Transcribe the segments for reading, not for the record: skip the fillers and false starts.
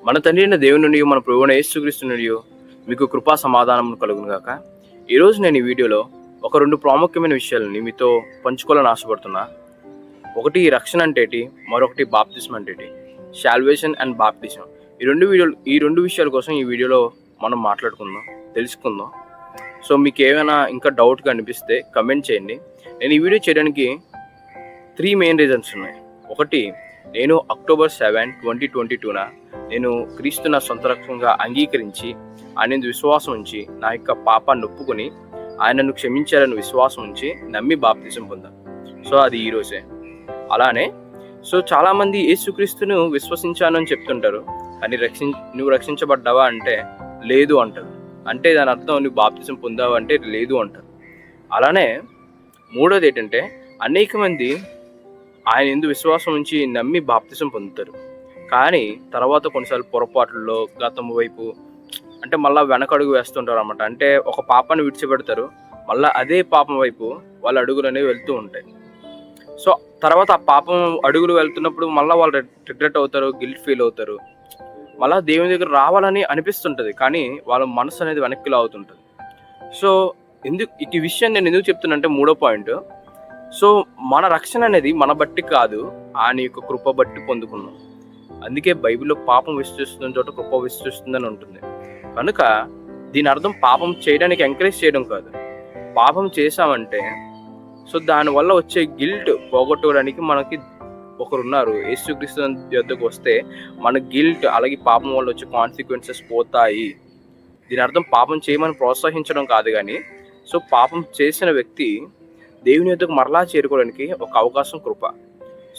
మన తండ్రి అయిన దేవుని నుండి మన ప్రభువైన యేసుక్రీస్తు నుండి మీకు కృపా సమాధానం కలుగును గాక. ఈరోజు నేను ఈ వీడియోలో ఒక 2 ప్రాముఖ్యమైన విషయాలని మీతో పంచుకోవాలని ఆశపడుతున్నా. ఒకటి రక్షణ అంటే ఏంటి, మరొకటి బాప్తిజం అంటే ఏంటి, సాల్వేషన్ అండ్ బాప్తిజం. ఈ రెండు విషయాల కోసం ఈ వీడియోలో మనం మాట్లాడుకుందాం, తెలుసుకుందాం. సో మీకు ఏమైనా ఇంకా డౌట్గా అనిపిస్తే కమెంట్ చేయండి. నేను ఈ వీడియో చేయడానికి 3 మెయిన్ రీజన్స్ ఉన్నాయి. ఒకటి, నేను అక్టోబర్ 7, 2022 నేను క్రీస్తు నా సొంత రక్షణగా అంగీకరించి ఆయన విశ్వాసం ఉంచి నా యొక్క పాపాన్ని ఒప్పుకొని ఆయనను క్షమించాలని విశ్వాసం ఉంచి నమ్మి బాప్తిజం పొందాను. సో అది ఈరోజే. అలానే చాలామంది యేసుక్రీస్తును విశ్వసించాను అని చెప్తుంటారు, కానీ నువ్వు రక్షించబడ్డావా అంటే లేదు అంటారు. అంటే దాని అర్థం నువ్వు బాప్తిజం పొందావా అంటే లేదు అంటారు. అలానే మూడోది ఏంటంటే, అనేక మంది ఆయన ఎందు విశ్వాసం ఉంచి నమ్మి బాప్తిజం పొందుతారు, కానీ తర్వాత కొన్నిసార్లు పొరపాట్లలో గతం వైపు అంటే మళ్ళీ వెనకడుగు వేస్తుంటారు అన్నమాట. అంటే ఒక పాపాన్ని విడిచిపెడతారు, మళ్ళీ అదే పాపం వైపు వాళ్ళ అడుగులు అనేవి వెళ్తూ ఉంటాయి. సో తర్వాత ఆ పాపం అడుగులు వెళ్తున్నప్పుడు మళ్ళీ వాళ్ళు రిగ్రెట్ అవుతారు, గిల్ట్ ఫీల్ అవుతారు, మళ్ళీ దేవుని దగ్గర రావాలని అనిపిస్తుంటుంది, కానీ వాళ్ళ మనసు అనేది వెనక్కి లాగుతుంటుంది. సో ఈ విషయం నేను ఎందుకు చెప్తున్నంటే, మూడో పాయింట్, సో మన రక్షణ అనేది మన బట్టి కాదు, ఆయన యొక్క కృప బట్టి పొందుకున్నాం. అందుకే బైబిల్లో పాపం విశ్వసిస్తున్న చోట కృప విశ్వసిస్తుందని ఉంటుంది. కనుక దీని అర్థం పాపం చేయడానికి ఎంకరేజ్ చేయడం కాదు. పాపం చేసామంటే సో దానివల్ల వచ్చే గిల్ట్ పోగొట్టుకోవడానికి మనకి ఒకరున్నారు. యేసుక్రీస్తు యొద్దకు వస్తే మన గిల్ట్ అలాగే పాపం వల్ల వచ్చే కాన్సిక్వెన్సెస్ పోతాయి. దీని అర్థం పాపం చేయమని ప్రోత్సహించడం కాదు, కానీ సో పాపం చేసిన వ్యక్తి దేవుని యొద్దకు మరలా చేరుకోవడానికి ఒక అవకాశం, కృప.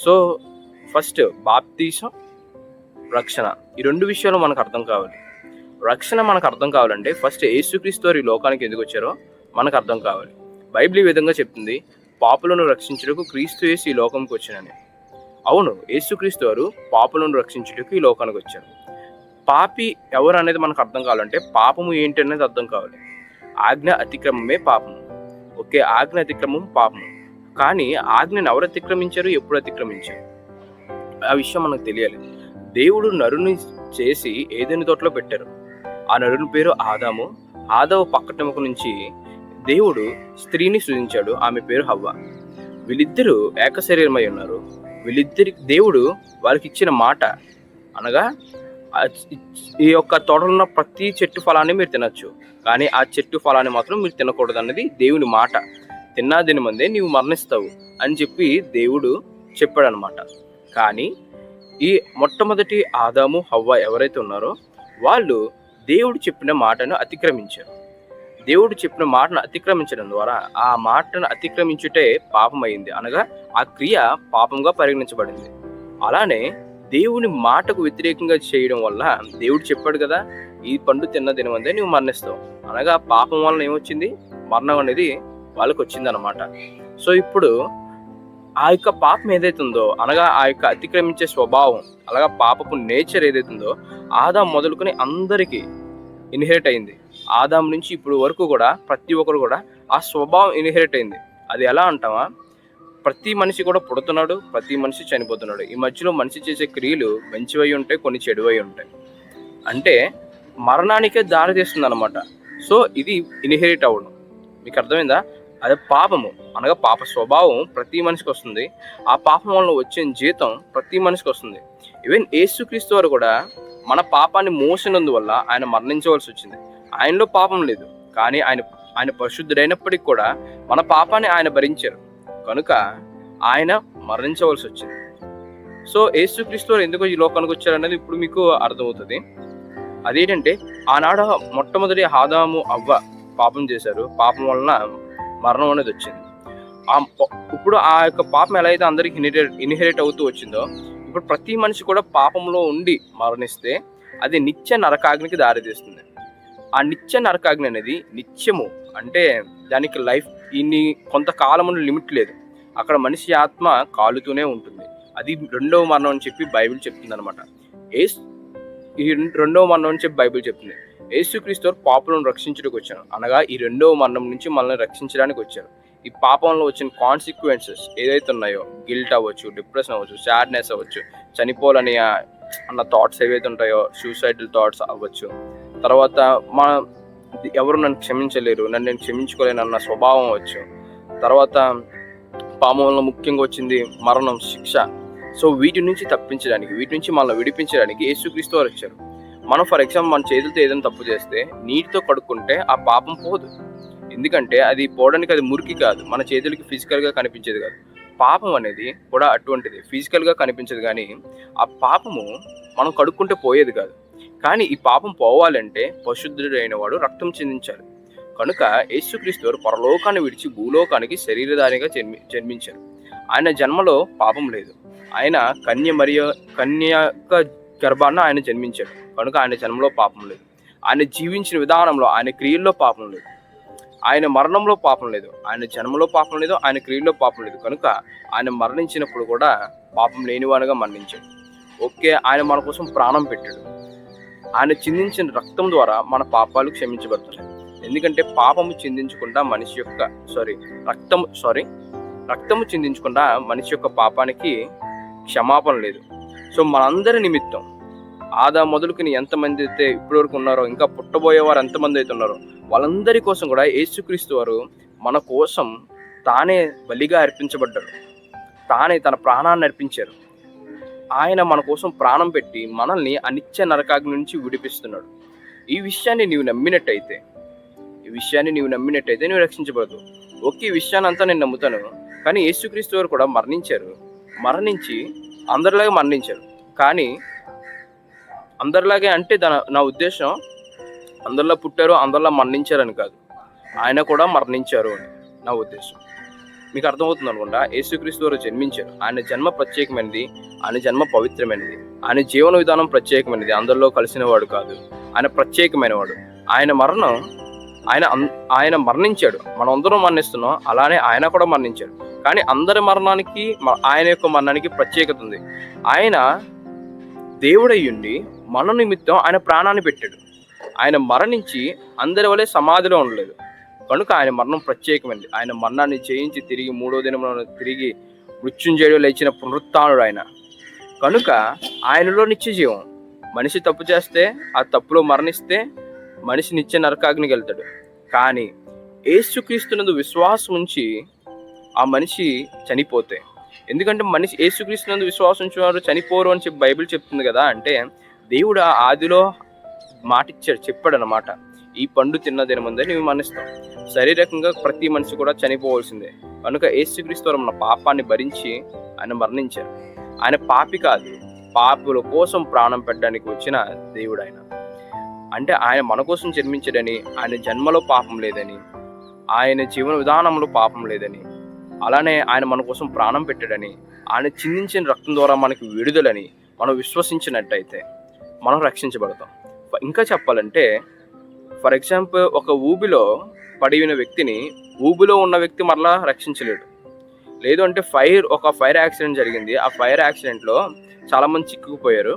సో ఫస్ట్ బాప్తిజం, రక్షణ, ఈ 2 విషయాలు మనకు అర్థం కావాలి. రక్షణ మనకు అర్థం కావాలంటే ఫస్ట్ యేసుక్రీస్తు వారు ఈ లోకానికి ఎందుకు వచ్చారో మనకు అర్థం కావాలి. బైబిల్ ఈ విధంగా చెప్తుంది, పాపులను రక్షించుటకు క్రీస్తు యేసు ఈ లోకంకి వచ్చానని. అవును, యేసుక్రీస్తు వారు పాపులను రక్షించుటకు ఈ లోకానికి వచ్చారు. పాపి ఎవరు అనేది మనకు అర్థం కావాలంటే పాపము ఏంటి అనేది అర్థం కావాలి. ఆజ్ఞ అతిక్రమమే పాపము. ఓకే, ఆజ్ఞ అతిక్రమం పాపము, కానీ ఆజ్ఞను ఎవరు అతిక్రమించారు, ఎప్పుడు అతిక్రమించారు, ఆ విషయం మనకు తెలియాలి. దేవుడు నరుని చేసి ఏదెని తోటలో పెట్టారు. ఆ నరుని పేరు ఆదాము. ఆదాము పక్కటెముక నుంచి దేవుడు స్త్రీని సృజించాడు, ఆమె పేరు హవ్వ. వీళ్ళిద్దరూ ఏక శరీరమై ఉన్నారు. వీళ్ళిద్దరికి దేవుడు వాళ్ళకి ఇచ్చిన మాట అనగా, ఈ యొక్క తోటలో ఉన్న ప్రతి చెట్టు ఫలాన్ని మీరు తినచ్చు, కానీ ఆ చెట్టు ఫలాన్ని మాత్రం మీరు తినకూడదు అన్నది దేవుని మాట. తిన్నా దీని మందే నీవు మరణిస్తావు అని చెప్పి దేవుడు చెప్పాడు అనమాట. కానీ ఈ మొట్టమొదటి ఆదాము హవ్వ ఎవరైతే ఉన్నారో వాళ్ళు దేవుడు చెప్పిన మాటను అతిక్రమించారు. దేవుడు చెప్పిన మాటను అతిక్రమించడం ద్వారా ఆ మాటను అతిక్రమించుటే పాపమైంది, అనగా ఆ క్రియ పాపంగా పరిగణించబడింది. అలానే దేవుని మాటకు వ్యతిరేకంగా చేయడం వల్ల దేవుడు చెప్పాడు కదా, ఈ పండు తిన్న దినమందే నువ్వు మరణిస్తావు, అనగా పాపం వలన ఏమొచ్చింది, మరణం అనేది వాళ్ళకి వచ్చిందనమాట. సో ఇప్పుడు ఆ యొక్క పాపం ఏదైతుందో, అనగా ఆ యొక్క అతిక్రమించే స్వభావం, అలాగా పాపపు నేచర్ ఏదైతుందో ఆదాం మొదలుకొని అందరికీ ఇన్హెరిట్ అయింది. ఆదాం నుంచి ఇప్పుడు వరకు కూడా ప్రతి ఒక్కరు కూడా ఆ స్వభావం ఇన్హెరిట్ అయింది. అది ఎలా అంటావా, ప్రతి మనిషి కూడా పుడుతున్నాడు, ప్రతి మనిషి చనిపోతున్నాడు. ఈ మధ్యలో మనిషి చేసే క్రియలు మంచివై ఉంటాయి, కొన్ని చెడువై ఉంటాయి. అంటే మరణానికే దారి తీస్తుంది అనమాట. సో ఇది ఇన్హెరిట్ అవ్వడం మీకు అర్థమైందా? అదే పాపము, అనగా పాప స్వభావం ప్రతి మనిషికి వస్తుంది. ఆ పాపం వల్ల వచ్చే జీతం ప్రతి మనిషికి వస్తుంది. ఈవెన్ యేసుక్రీస్తు వారు కూడా మన పాపాన్ని మోసినందువల్ల ఆయన మరణించవలసి వచ్చింది. ఆయనలో పాపం లేదు, కానీ ఆయన పరిశుద్ధుడైనప్పటికీ కూడా మన పాపాన్ని ఆయన భరించారు, కనుక ఆయన మరణించవలసి వచ్చింది. సో యేసుక్రీస్తు వారు ఎందుకు ఈ లోకానికి వచ్చారనేది ఇప్పుడు మీకు అర్థమవుతుంది. అదేంటంటే, ఆనాడు మొట్టమొదటి ఆదాము హవ్వ పాపం చేశారు, పాపం వలన మరణం అనేది వచ్చింది. ఇప్పుడు ఆ యొక్క పాపం ఎలా అయితే అందరికి ఇన్హెరిట్ అవుతూ వచ్చిందో, ఇప్పుడు ప్రతి మనిషి కూడా పాపంలో ఉండి మరణిస్తే అది నిత్య నరకాగ్నికి దారితీస్తుంది. ఆ నిత్య నరకాగ్ని అనేది నిత్యము, అంటే దానికి లైఫ్ ఇన్ని కొంతకాలం లిమిట్ లేదు. అక్కడ మనిషి ఆత్మ కాలుతూనే ఉంటుంది. అది 2వ మరణం అని చెప్పి బైబిల్ చెప్తుంది అనమాట. ఈ 2వ మరణం అని చెప్పి బైబిల్ చెప్తుంది. యేసుక్రీస్తు పాపులను రక్షించడానికి వచ్చాను, అనగా ఈ 2వ మరణం నుంచి మనల్ని రక్షించడానికి వచ్చారు. ఈ పాపంలో వచ్చిన కాన్సిక్వెన్సెస్ ఏదైతే ఉన్నాయో, గిల్ట్ అవ్వచ్చు, డిప్రెషన్ అవ్వచ్చు, సాడ్నెస్ అవ్వచ్చు, చనిపోవాలని అన్న థాట్స్ ఏవైతే ఉంటాయో, సూసైడల్ థాట్స్ అవ్వచ్చు. తర్వాత ఎవరు నన్ను క్షమించలేరు, నన్ను నేను క్షమించుకోలేను అన్న స్వభావం అవ్వచ్చు. తర్వాత పాపంలో ముఖ్యంగా వచ్చింది మరణం, శిక్ష. సో వీటి నుంచి తప్పించడానికి, వీటి నుంచి మనల్ని విడిపించడానికి యేసుక్రీస్తు వారు వచ్చారు. మనం ఫర్ ఎగ్జాంపుల్ మన చేతులతో ఏదైనా తప్పు చేస్తే నీటితో కడుక్కుంటే ఆ పాపం పోదు. ఎందుకంటే అది పోవడానికి అది మురికి కాదు, మన చేతులకి ఫిజికల్గా కనిపించేది కాదు. పాపం అనేది కూడా అటువంటిది, ఫిజికల్గా కనిపించదు, కానీ ఆ పాపము మనం కడుక్కుంటే పోయేది కాదు. కానీ ఈ పాపం పోవాలంటే పరిశుద్ధుడైన వాడు రక్తం చిందించాలి. కనుక యేసుక్రీస్తు వారు పరలోకాన్ని విడిచి భూలోకానికి శరీరధారిగా జన్మించారు. ఆయన జన్మలో పాపం లేదు. ఆయన కన్యక గర్భాన ఆయన జన్మించాడు. కనుక ఆయన జన్మలో పాపం లేదు. ఆయన జీవించిన విధానంలో, ఆయన క్రియల్లో పాపం లేదు. ఆయన మరణంలో పాపం లేదు. ఆయన జన్మలో పాపం లేదు, ఆయన క్రియల్లో పాపం లేదు. కనుక ఆయన మరణించినప్పుడు కూడా పాపం లేనివాడుగా మరణించాడు. ఓకే, ఆయన మన కోసం ప్రాణం పెట్టాడు. ఆయన చిందించిన రక్తం ద్వారా మన పాపాలు క్షమించబడుతున్నాయి. ఎందుకంటే పాపము చిందించకుండా రక్తము చిందించకుండా మనిషి యొక్క పాపానికి క్షమాపణ లేదు. సో మనందరి నిమిత్తం ఆదాము మొదలుకొని ఎంతమంది అయితే ఇప్పటి వరకు ఉన్నారో, ఇంకా పుట్టబోయేవారు ఎంతమంది అయితే ఉన్నారో, వాళ్ళందరి కోసం కూడా యేసుక్రీస్తు వారు మన కోసం తానే బలిగా అర్పించబడ్డారు. తానే తన ప్రాణాన్ని అర్పించారు. ఆయన మన కోసం ప్రాణం పెట్టి మనల్ని అనిత్య నరకాగ్ని నుంచి విడిపిస్తున్నాడు. ఈ విషయాన్ని నీవు నమ్మినట్టయితే నువ్వు రక్షించబడదు. ఈ విషయాన్ని అంతా నేను నమ్ముతాను, కానీ యేసుక్రీస్తు వారు కూడా మరణించి అందరిలాగే మరణించారు. కానీ అందరిలాగే అంటే నా ఉద్దేశం అందరిలా పుట్టారు, అందరిలా మరణించారని కాదు, ఆయన కూడా మరణించారు అని నా ఉద్దేశం. మీకు అర్థమవుతుంది అనుకుంటా. యేసుక్రీస్తు వారు జన్మించారు. ఆయన జన్మ ప్రత్యేకమైనది, ఆయన జన్మ పవిత్రమైనది, ఆయన జీవన విధానం ప్రత్యేకమైనది, అందరిలో కలిసిన వాడు కాదు, ఆయన ప్రత్యేకమైన వాడు. ఆయన మరణించాడు. మనం అందరం మరణిస్తున్నాం, అలానే ఆయన కూడా మరణించాడు. కానీ అందరి మరణానికి, ఆయన యొక్క మరణానికి ప్రత్యేకత ఉంది. ఆయన దేవుడయ్యుండి మన నిమిత్తం ఆయన ప్రాణాన్ని పెట్టాడు. ఆయన మరణించి అందరి వలె సమాధిలో ఉండలేదు. కనుక ఆయన మరణం ప్రత్యేకమైనది. ఆయన మరణాన్ని జయించి తిరిగి 3వ దినంలో తిరిగి మృత్యుంజయుడు లేచిన పునరుత్థానుడు ఆయన. కనుక ఆయనలో నిత్య జీవం. మనిషి తప్పు చేస్తే, ఆ తప్పులో మరణిస్తే మనిషి నిత్య నరకాగ్నికి వెళ్తాడు. కానీ యేసుక్రీస్తునందు విశ్వాసం ఉంచి ఆ మనిషి చనిపోతే, ఎందుకంటే మనిషి యేసుక్రీస్తునందు విశ్వాసం ఉంచేవారు చనిపోరు అని చెప్పి బైబిల్ చెప్తుంది కదా. అంటే దేవుడు ఆదిలో మాట చెప్పాడు అన్నమాట, ఈ పండు తిన్న దినముందే నీవు మరణిస్తావు. శారీరకంగా ప్రతి మనిషి కూడా చనిపోవాల్సిందే. కనుక యేసుక్రీస్తు వారు మన పాపాన్ని భరించి ఆయన మరణించారు. ఆయన పాపి కాదు, పాపుల కోసం ప్రాణం పెట్టడానికి వచ్చిన దేవుడు ఆయన. అంటే ఆయన మన కోసం జన్మించడని, ఆయన జన్మలో పాపం లేదని, ఆయన జీవన విధానంలో పాపం లేదని, అలానే ఆయన మన కోసం ప్రాణం పెట్టాడని, ఆయన చిందించిన రక్తం ద్వారా మనకి విడుదలని మనం విశ్వసించినట్టయితే మనం రక్షించబడతాం. ఇంకా చెప్పాలంటే, ఫర్ ఎగ్జాంపుల్ ఒక ఊబిలో పడిన వ్యక్తిని ఊబిలో ఉన్న వ్యక్తి మరలా రక్షించలేడు. లేదు అంటే ఒక ఫైర్ యాక్సిడెంట్ జరిగింది. ఆ ఫైర్ యాక్సిడెంట్లో చాలామంది చిక్కుకుపోయారు.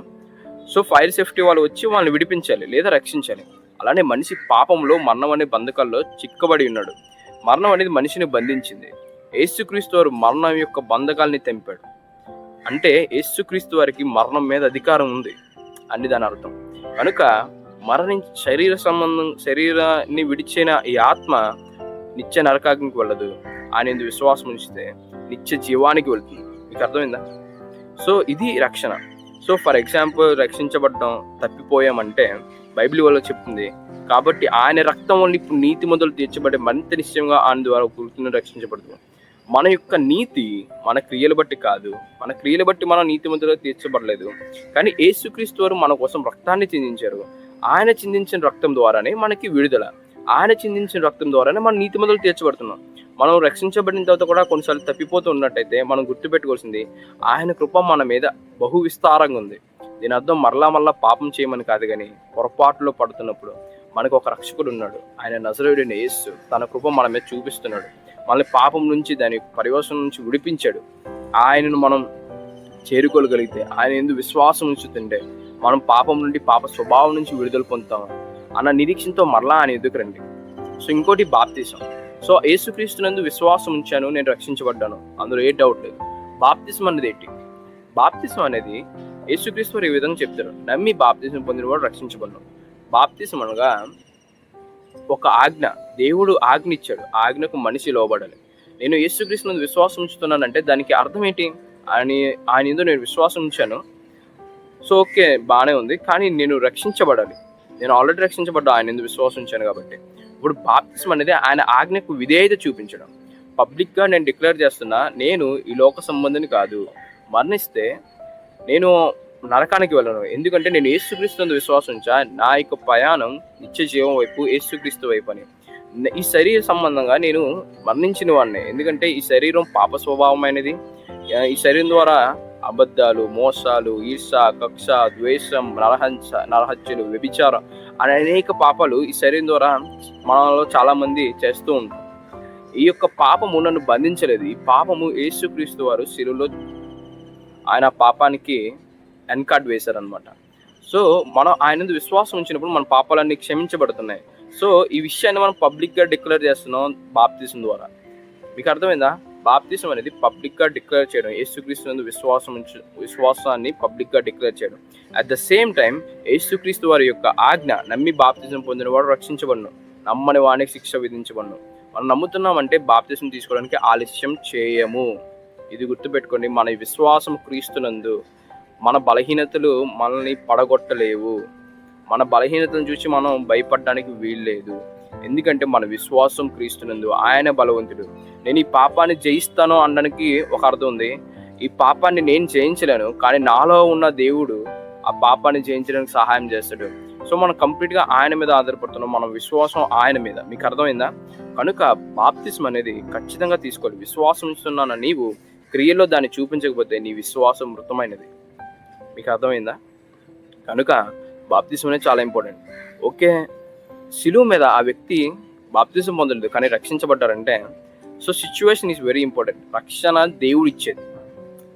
సో ఫైర్ సేఫ్టీ వాళ్ళు వచ్చి వాళ్ళని విడిపించాలి లేదా రక్షించాలి. అలానే మనిషి పాపంలో, మరణం అనే బంధకాల్లో చిక్కబడి ఉన్నాడు. మరణం అనేది మనిషిని బంధించింది. యేసుక్రీస్తు వారు మరణం యొక్క బంధకాల్ని తెంపాడు. అంటే యేసుక్రీస్తు వారికి మరణం మీద అధికారం ఉంది అని దాని అర్థం. కనుక శరీరాన్ని విడిచిన ఈ ఆత్మ నిత్య నరకాగ్నికి వెళ్ళదు. ఆయన ఎందు విశ్వాసం ఉంచితే నిత్య జీవానికి వెళ్తుంది. మీకు అర్థమైందా? సో ఇది రక్షణ. సో ఫర్ ఎగ్జాంపుల్ రక్షించబడడం, తప్పిపోయామంటే బైబిల్ వల్ల చెప్తుంది. కాబట్టి ఆయన రక్తం వల్ల ఇప్పుడు నీతి మొదలు తీర్చబడే మరింత నిశ్చయంగా ఆయన ద్వారా పూర్తిని రక్షించబడుతుంది. మన యొక్క నీతి మన క్రియలు బట్టి కాదు, మన క్రియలు బట్టి మన నీతి మొదలు తీర్చబడలేదు. కానీ యేసుక్రీస్తు వారు మన కోసం రక్తాన్ని చిందించారు. ఆయన చిందించిన రక్తం ద్వారానే మనకి విడుదల. ఆయన చిందించిన రక్తం ద్వారానే మన నీతి మొదలు తీర్చబడుతున్నాం. మనం రక్షించబడిన తర్వాత కూడా కొన్నిసార్లు తప్పిపోతూ ఉన్నట్టయితే మనం గుర్తుపెట్టుకోవాల్సింది, ఆయన కృప మన మీద బహు విస్తారంగా ఉంది. దీని అర్థం మరలా పాపం చేయమని కాదు, కానీ పొరపాటులో పడుతున్నప్పుడు మనకు ఒక రక్షకుడు ఉన్నాడు. ఆయన నజరేయుడైన యేసు తన కృప మన మీద చూపిస్తున్నాడు. మనల్ని పాపం నుంచి, దాని పరివేశం నుంచి విడిపించాడు. ఆయనను మనం చేరుకోగలిగితే, ఆయన ఎందుకు విశ్వాసం ఉంచుతుంటే మనం పాపం నుండి, పాప స్వభావం నుంచి విడుదల పొందుతాం అన్న నిరీక్షణతో మరలా ఆయన ఎదుగు రండి. సో ఇంకోటి బాప్తిసం. సో యేసుక్రీస్తునందు విశ్వాసం ఉంచాను, నేను రక్షించబడ్డాను, అందులో ఏ డౌట్ లేదు. బాప్తిసం అనేది ఏంటి? బాప్తిసం అనేది యేసుక్రీస్తు వారు ఈ విధంగా చెప్తారు, నమ్మి బాప్తిసం పొందినవాడు రక్షించబడును. బాప్తిసం అనగా ఒక ఆజ్ఞ, దేవుడు ఆజ్ఞ ఇచ్చాడు, ఆజ్ఞకు మనిషి లోబడాలి. నేను యేసుక్రీస్తు నందు విశ్వాసం ఉంచుతున్నానంటే దానికి అర్థం ఏంటి? ఆయన యందు నేను విశ్వాసం ఉంచాను, సో ఓకే బాగానే ఉంది, కానీ నేను రక్షించబడాలి. నేను ఆల్రెడీ రక్షించబడ్డా ఆయన యందు విశ్వాసం ఉంచాను కాబట్టి. ఇప్పుడు బాప్తిసం అనేది ఆయన ఆజ్ఞకు విధేయత చూపించడం. పబ్లిక్గా నేను డిక్లేర్ చేస్తున్నా, నేను ఈ లోక సంబంధిని కాదు, మరణిస్తే నేను నరకానికి వెళ్ళను, ఎందుకంటే నేను యేసుక్రీస్తు నందు విశ్వాసం ఉంచా, నా యొక్క ప్రయాణం నిత్య జీవం వైపు, యేసుక్రీస్తు వైపు అని. ఈ శరీర సంబంధంగా నేను మరణించిన వాడిని, ఎందుకంటే ఈ శరీరం పాప స్వభావమైనది. ఈ శరీరం ద్వారా అబద్ధాలు, మోసాలు, ఈర్ష, కక్ష, ద్వేషం, నరహత్యలు, వ్యభిచారం అనే అనేక పాపాలు ఈ శరీరం ద్వారా మనలో చాలా మంది చేస్తూ ఉంటాం. ఈ యొక్క పాపము నన్ను బంధించలేదు. ఈ పాపము యేసుక్రీస్తు వారు శిలువలో ఆయన పాపానికి ఎన్కార్డ్ వేశారనమాట. సో మనం ఆయన విశ్వాసం ఉంచినప్పుడు మన పాపాలన్నీ క్షమించబడుతున్నాయి. సో ఈ విషయాన్ని మనం పబ్లిక్గా డిక్లేర్ చేస్తున్నాం బాప్తిసం ద్వారా. మీకు అర్థమైందా? బాప్తిసం అనేది పబ్లిక్గా డిక్లేర్ చేయడం, యేసుక్రీస్తు నందు విశ్వాసాన్ని పబ్లిక్గా డిక్లేర్ చేయడం. అట్ ద సేమ్ టైం యేసుక్రీస్తు వారి యొక్క ఆజ్ఞ, నమ్మి బాప్తిసం పొందిన వాడు రక్షించబడును, నమ్మని వానికి శిక్ష విధించబడును. మనం నమ్ముతున్నామంటే బాప్తిసం తీసుకోవడానికి ఆలస్యం చేయము. ఇది గుర్తుపెట్టుకోండి. మన విశ్వాసం క్రీస్తునందు, మన బలహీనతలు మనల్ని పడగొట్టలేవు. మన బలహీనతలను చూసి మనం భయపడడానికి వీల్లేదు, ఎందుకంటే మన విశ్వాసం క్రీస్తునందు, ఆయన బలవంతుడు. నేను ఈ పాపాన్ని జయిస్తాను అనడానికి ఒక అర్థం ఉంది. ఈ పాపాన్ని నేను జయించలేను, కానీ నాలో ఉన్న దేవుడు ఆ పాపాన్ని జయించడానికి సహాయం చేస్తాడు. సో మనం కంప్లీట్గా ఆయన మీద ఆధారపడుతున్నాం, మన విశ్వాసం ఆయన మీద. మీకు అర్థమైందా? కనుక బాప్తిసం అనేది ఖచ్చితంగా తీసుకోవాలి. విశ్వాసం ఉంచుతున్నాను నీవు క్రియలో దాన్ని చూపించకపోతే నీ విశ్వాసం మృతమైనది. మీకు అర్థమైందా? కనుక బాప్తిసం అనేది చాలా ఇంపార్టెంట్. ఓకే, శిలువ మీద ఆ వ్యక్తి బాప్తిసం పొందలేదు కానీ రక్షించబడ్డారంటే, so situation is very important. రక్షణ దేవుడు ఇచ్చేది,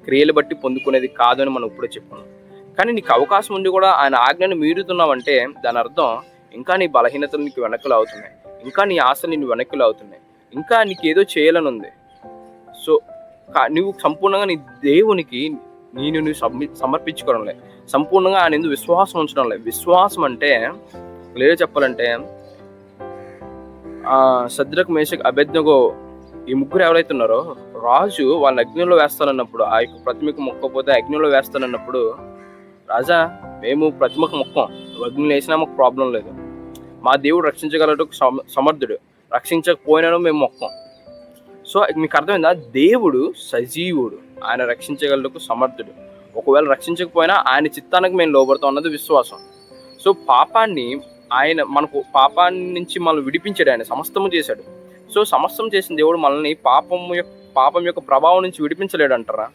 క్రియలు బట్టి పొందుకునేది కాదు అని మనం ఇప్పుడే చెప్పుకున్నాం. కానీ నీకు అవకాశం ఉండి కూడా ఆయన ఆజ్ఞను మీరుతున్నావంటే దాని అర్థం ఇంకా నీ బలహీనతలు నీకు వెనక్కులు అవుతున్నాయి, ఇంకా నీ ఆశలు నీకు వెనక్కులు అవుతున్నాయి, ఇంకా నీకు ఏదో చేయాలని ఉంది. సో నువ్వు సంపూర్ణంగా నీ దేవునికి నువ్వు సమర్పించుకోవడం లేదు, సంపూర్ణంగా ఆయన ఎందుకు విశ్వాసం ఉంచడం లేదు. విశ్వాసం అంటే క్లియర్ చెప్పాలంటే, శద్రకు, మేషకు, అబేద్నెగో ఈ ముగ్గురు ఎవరైతే ఉన్నారో, రాజు వాళ్ళని అగ్నిలో వేస్తానన్నప్పుడు, ఆ యొక్క ప్రతిమకు మొక్కపోతే అగ్నిలో వేస్తానన్నప్పుడు, రాజా మేము ప్రతిమకు మొక్కం, అగ్నిలో వేసినా మాకు ప్రాబ్లం లేదు, మా దేవుడు రక్షించగలడు, సమర్థుడు, రక్షించకపోయినాను మేము మొక్కం. సో మీకు అర్థమైందా? దేవుడు సజీవుడు, ఆయన రక్షించగలడు, సమర్థుడు. ఒకవేళ రక్షించకపోయినా ఆయన చిత్తానికి మేము లోబడతాం అన్నది విశ్వాసం. సో పాపాన్ని మనకు పాపాన్ని నుంచి మనల్ని విడిపించాడు, ఆయన సమస్తము చేశాడు. సో సమస్తం చేసిన దేవుడు మనల్ని పాపం యొక్క ప్రభావం నుంచి విడిపించలేడు అంటారా?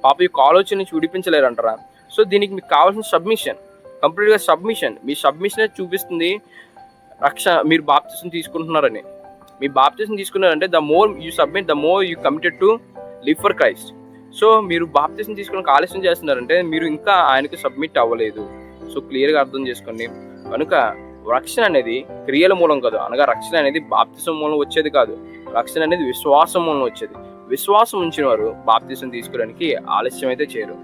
పాప యొక్క ఆలోచన నుంచి విడిపించలేడు అంటారా? సో దీనికి మీకు కావాల్సిన సబ్మిషన్, కంప్లీట్గా సబ్మిషన్. మీ సబ్మిషనే చూపిస్తుంది మీరు బాప్తిసం తీసుకుంటున్నారని. మీ బాప్తిసం తీసుకున్నారంటే the more you submit, the more you committed to live for Christ. So మీరు బాప్తిసం తీసుకోవడానికి ఆలస్యం చేస్తున్నారంటే మీరు ఇంకా ఆయనకి సబ్మిట్ అవ్వలేదు. సో క్లియర్గా అర్థం చేసుకోండి. కనుక రక్షణ అనేది క్రియల మూలం కాదు, అనగా రక్షణ అనేది బాప్తిసం మూలం వచ్చేది కాదు, రక్షణ అనేది విశ్వాసం మూలం వచ్చేది. విశ్వాసం ఉంచిన వారు బాప్తిసం తీసుకోవడానికి ఆలస్యం అయితే చేయరు.